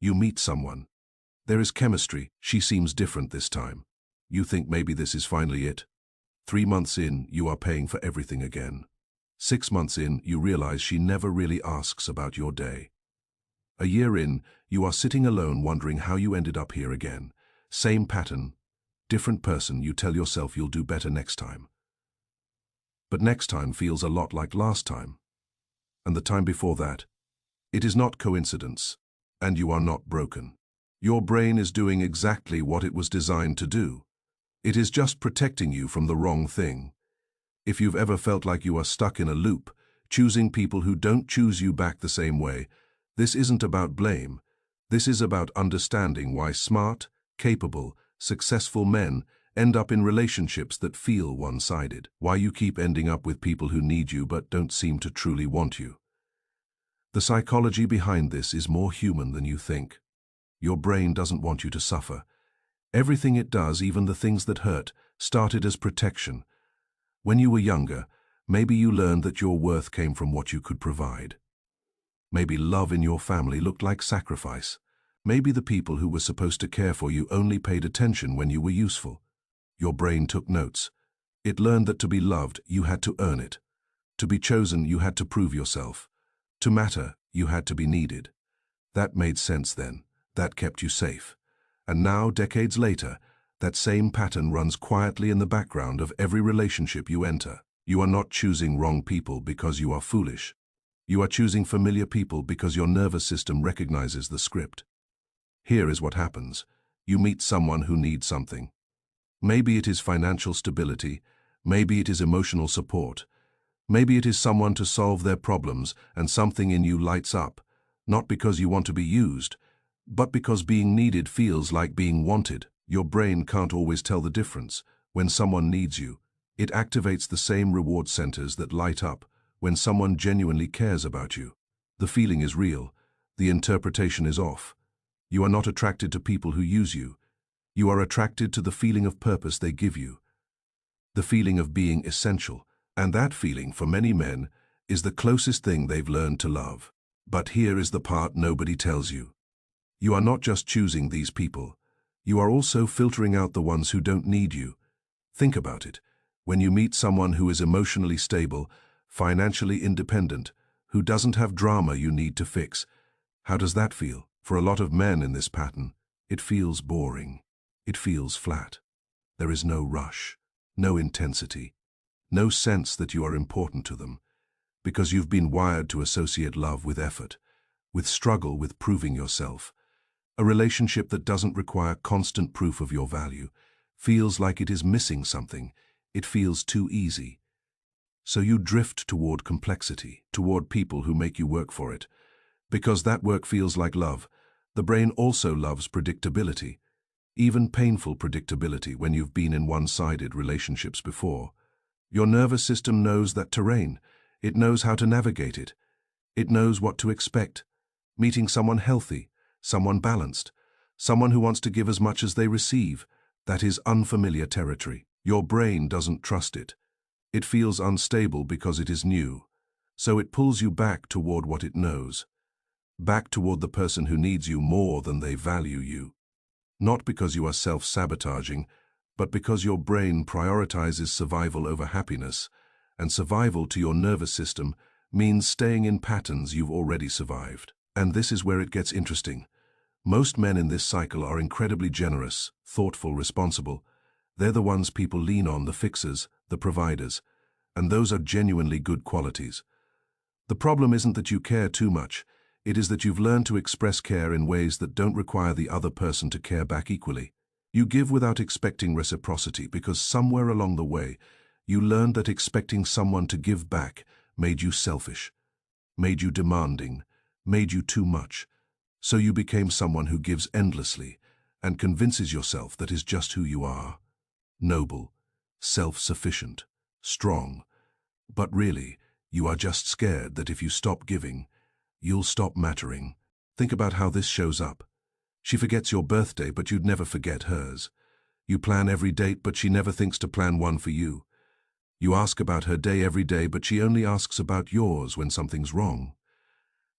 You meet someone. There is chemistry. She seems different this time. You think maybe this is finally it. 3 months in, you are paying for everything again. 6 months in, you realize she never really asks about your day. A year in, you are sitting alone wondering how you ended up here again. Same pattern, different person. You tell yourself you'll do better next time. But next time feels a lot like last time. And the time before that. It is not coincidence. And you are not broken. Your brain is doing exactly what it was designed to do. It is just protecting you from the wrong thing. If you've ever felt like you are stuck in a loop, choosing people who don't choose you back the same way, this isn't about blame. This is about understanding why smart, capable, successful men end up in relationships that feel one-sided. Why you keep ending up with people who need you but don't seem to truly want you. The psychology behind this is more human than you think. Your brain doesn't want you to suffer. Everything it does, even the things that hurt, started as protection. When you were younger, maybe you learned that your worth came from what you could provide. Maybe love in your family looked like sacrifice. Maybe the people who were supposed to care for you only paid attention when you were useful. Your brain took notes. It learned that to be loved, you had to earn it. To be chosen, you had to prove yourself. To matter, you had to be needed. That made sense then. That kept you safe. And now, decades later, that same pattern runs quietly in the background of every relationship you enter. You are not choosing wrong people because you are foolish. You are choosing familiar people because your nervous system recognizes the script. Here is what happens. You meet someone who needs something. Maybe it is financial stability. Maybe it is emotional support. Maybe it is someone to solve their problems, and something in you lights up, not because you want to be used, but because being needed feels like being wanted. Your brain can't always tell the difference. When someone needs you, it activates the same reward centers that light up when someone genuinely cares about you. The feeling is real. The interpretation is off. You are not attracted to people who use you. You are attracted to the feeling of purpose they give you. The feeling of being essential. And that feeling, for many men, is the closest thing they've learned to love. But here is the part nobody tells you. You are not just choosing these people. You are also filtering out the ones who don't need you. Think about it. When you meet someone who is emotionally stable, financially independent, who doesn't have drama you need to fix, how does that feel? For a lot of men in this pattern, it feels boring. It feels flat. There is no rush, no intensity, no sense that you are important to them, because you've been wired to associate love with effort, with struggle, with proving yourself. A relationship that doesn't require constant proof of your value feels like it is missing something. It feels too easy. So you drift toward complexity, toward people who make you work for it. Because that work feels like love, the brain also loves predictability, even painful predictability when you've been in one-sided relationships before. Your nervous system knows that terrain. It knows how to navigate it. It knows what to expect. Meeting someone healthy, someone balanced, someone who wants to give as much as they receive, that is unfamiliar territory. Your brain doesn't trust it. It feels unstable because it is new. So it pulls you back toward what it knows. Back toward the person who needs you more than they value you. Not because you are self-sabotaging, but because your brain prioritizes survival over happiness, and survival to your nervous system means staying in patterns you've already survived. And this is where it gets interesting. Most men in this cycle are incredibly generous, thoughtful, responsible. They're the ones people lean on, the fixers, the providers, and those are genuinely good qualities. The problem isn't that you care too much, it is that you've learned to express care in ways that don't require the other person to care back equally. You give without expecting reciprocity because somewhere along the way, you learned that expecting someone to give back made you selfish, made you demanding, made you too much. So you became someone who gives endlessly and convinces yourself that is just who you are. Noble, self-sufficient, strong. But really, you are just scared that if you stop giving, you'll stop mattering. Think about how this shows up. She forgets your birthday, but you'd never forget hers. You plan every date, but she never thinks to plan one for you. You ask about her day every day, but she only asks about yours when something's wrong.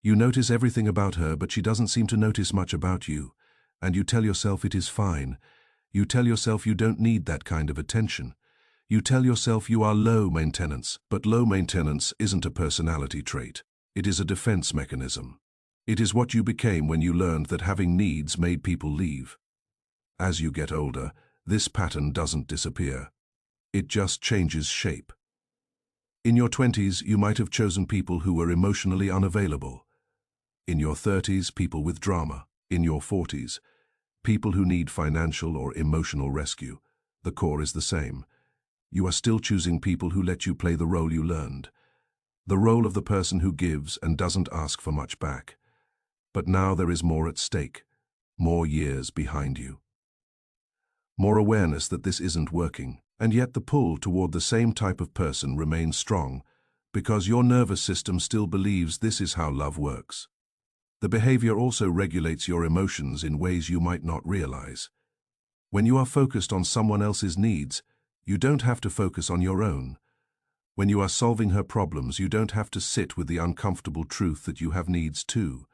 You notice everything about her, but she doesn't seem to notice much about you. And you tell yourself it is fine. You tell yourself you don't need that kind of attention. You tell yourself you are low maintenance, but low maintenance isn't a personality trait. It is a defense mechanism. It is what you became when you learned that having needs made people leave. As you get older, this pattern doesn't disappear. It just changes shape. In your 20s, you might have chosen people who were emotionally unavailable. In your 30s, people with drama. In your 40s, people who need financial or emotional rescue. The core is the same. You are still choosing people who let you play the role you learned. The role of the person who gives and doesn't ask for much back. But now there is more at stake. More years behind you. More awareness that this isn't working. And yet the pull toward the same type of person remains strong, because your nervous system still believes this is how love works. The behavior also regulates your emotions in ways you might not realize. When you are focused on someone else's needs, you don't have to focus on your own. When you are solving her problems, you don't have to sit with the uncomfortable truth that you have needs too.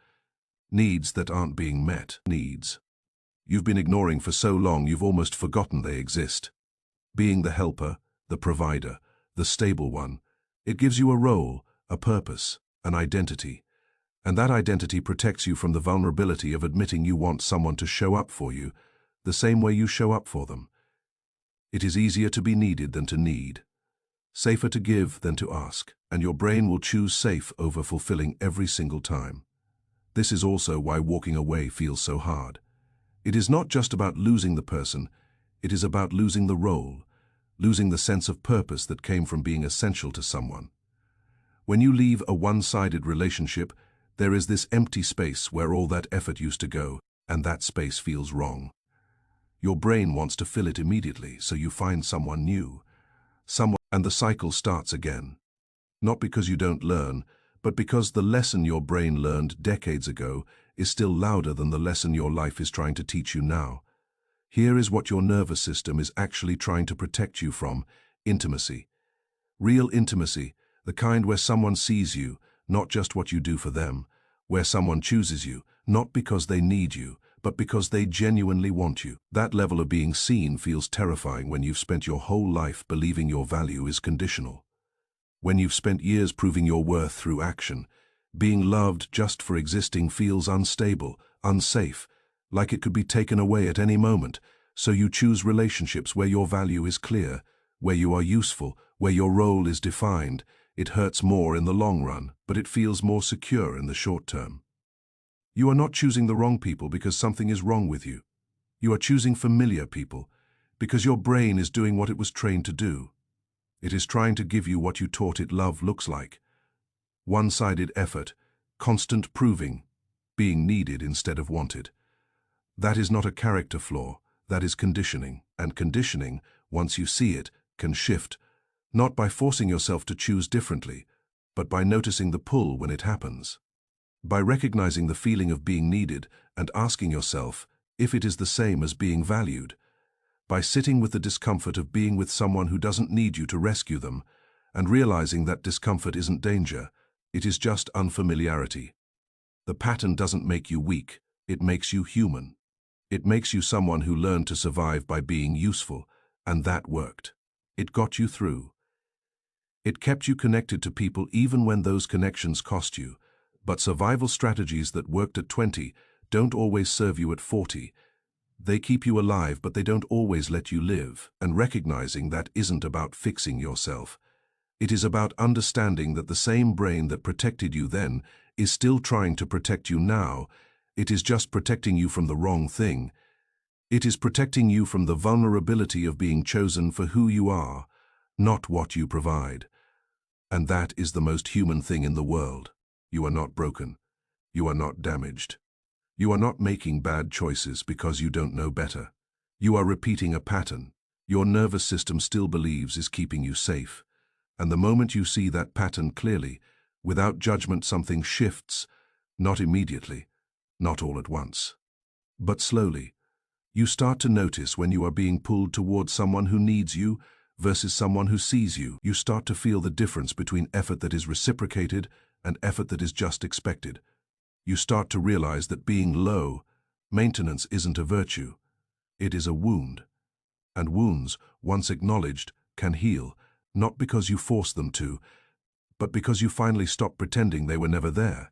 Needs that aren't being met. Needs you've been ignoring for so long you've almost forgotten they exist. Being the helper, the provider, the stable one, it gives you a role, a purpose, an identity. And that identity protects you from the vulnerability of admitting you want someone to show up for you, the same way you show up for them. It is easier to be needed than to need. Safer to give than to ask, and your brain will choose safe over fulfilling every single time. This is also why walking away feels so hard. It is not just about losing the person, it is about losing the role, losing the sense of purpose that came from being essential to someone. When you leave a one-sided relationship, there is this empty space where all that effort used to go, and that space feels wrong. Your brain wants to fill it immediately, so you find someone new. And the cycle starts again. Not because you don't learn, but because the lesson your brain learned decades ago is still louder than the lesson your life is trying to teach you now. Here is what your nervous system is actually trying to protect you from: intimacy. Real intimacy, the kind where someone sees you, not just what you do for them, where someone chooses you, not because they need you, but because they genuinely want you. That level of being seen feels terrifying when you've spent your whole life believing your value is conditional. When you've spent years proving your worth through action, being loved just for existing feels unstable, unsafe, like it could be taken away at any moment, so you choose relationships where your value is clear, where you are useful, where your role is defined. It hurts more in the long run, but it feels more secure in the short term. You are not choosing the wrong people because something is wrong with you. You are choosing familiar people because your brain is doing what it was trained to do. It is trying to give you what you taught it love looks like. One-sided effort, constant proving, being needed instead of wanted. That is not a character flaw, that is conditioning. And conditioning, once you see it, can shift, not by forcing yourself to choose differently, but by noticing the pull when it happens. By recognizing the feeling of being needed and asking yourself if it is the same as being valued. By sitting with the discomfort of being with someone who doesn't need you to rescue them, and realizing that discomfort isn't danger, it is just unfamiliarity. The pattern doesn't make you weak, it makes you human. It makes you someone who learned to survive by being useful, and that worked. It got you through. It kept you connected to people even when those connections cost you. But survival strategies that worked at 20 don't always serve you at 40. They keep you alive, but they don't always let you live. And recognizing that isn't about fixing yourself. It is about understanding that the same brain that protected you then is still trying to protect you now. It is just protecting you from the wrong thing. It is protecting you from the vulnerability of being chosen for who you are, not what you provide. And that is the most human thing in the world. You are not broken. You are not damaged. You are not making bad choices because you don't know better. You are repeating a pattern your nervous system still believes is keeping you safe. And the moment you see that pattern clearly, without judgment, something shifts, not immediately, not all at once, but slowly. You start to notice when you are being pulled towards someone who needs you versus someone who sees you. You start to feel the difference between effort that is reciprocated and effort that is just expected. You start to realize that being low maintenance isn't a virtue. It is a wound. And wounds, once acknowledged, can heal, not because you force them to, but because you finally stop pretending they were never there.